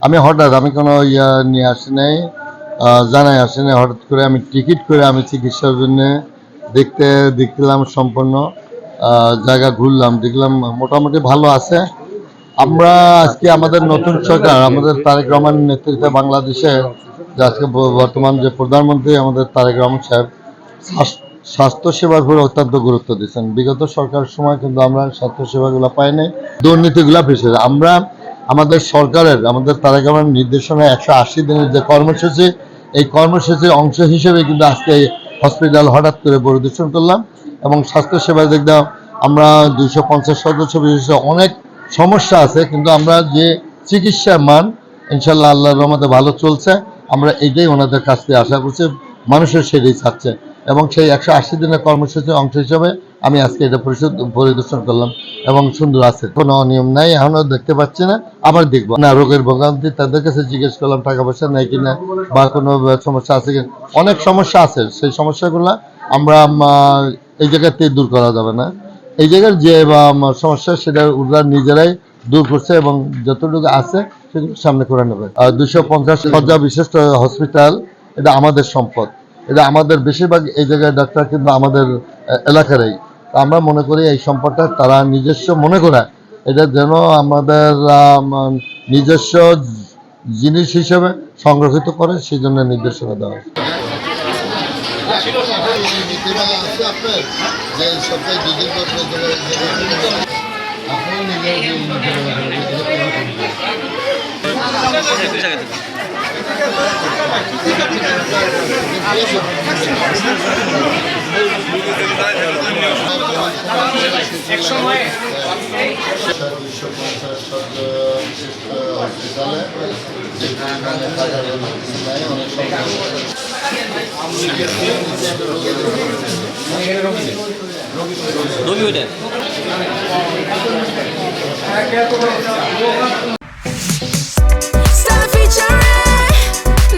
আমি কোনো নিয়ে আসি নাই, জানাই আসি নাই। হঠাৎ করে আমি টিকিট করে আমি চিকিৎসার জন্য দেখলাম সম্পূর্ণ জায়গা ঘুরলাম, দেখলাম মোটামুটি ভালো আছে। আমরা আজকে আমাদের নতুন সরকার, আমাদের তারেক রহমানের নেতৃত্বে বাংলাদেশে যে আজকে বর্তমান যে প্রধানমন্ত্রী আমাদের তারেক রহমান সাহেব স্বাস্থ্যসেবার উপর অত্যন্ত গুরুত্ব দিচ্ছেন। বিগত সরকারের সময় কিন্তু আমরা স্বাস্থ্যসেবাগুলো পাইনি, দুর্নীতিগুলো ফেসে। আমরা আমাদের সরকারের, আমাদের তারেক রহমানের নির্দেশনায় 180 দিনের যে কর্মসূচি, এই কর্মসূচির অংশ হিসেবে কিন্তু আজকে হসপিটাল হঠাৎ করে পরিদর্শন করলাম এবং স্বাস্থ্যসেবায় দেখলাম আমরা 250 সদস্য বিশিষ্ট অনেক সমস্যা আছে, কিন্তু আমরা যে চিকিৎসার মান ইনশাল্লাহ আল্লাহর রহমতে ভালো চলছে। আমরা এইটাই ওনাদের কাছ থেকে আশা করছি, মানুষের সেটাই চাচ্ছে এবং সেই 180 দিনের কর্মসূচির অংশ হিসেবে আমি আজকে এটা পরিদর্শন করলাম এবং সুন্দর আছে, কোনো অনিয়ম নাই, এখনো দেখতে পাচ্ছি না। আবার দেখবো না রোগের ভোগান্তি, তাদের কাছে জিজ্ঞেস করলাম টাকা পয়সা নেই কিনা বা কোনো সমস্যা আছে কিনা। অনেক সমস্যা আছে, সেই সমস্যাগুলো আমরা এই জায়গাতে দূর করা যাবে না। এই জায়গার যে সমস্যা সেটা ওরা নিজেরাই দূর করছে এবং যতটুকু আছে সেগুলো সামনে করে নেবে। 250 শয্যা বিশিষ্ট হসপিটাল, এটা আমাদের সম্পদ, এটা আমাদের বেশিরভাগ এই জায়গায় ডাক্তার কিন্তু আমাদের এলাকারই। আমরা মনে করি এই সম্পদটা তারা নিজস্ব মনে করে এটা যেন আমাদের নিজস্ব জিনিস হিসেবে সংরক্ষিত করে, সেই জন্য নির্দেশনা দেওয়া হয়।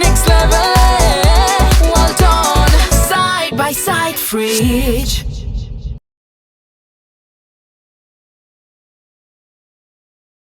Next level, well done, side by side fridge.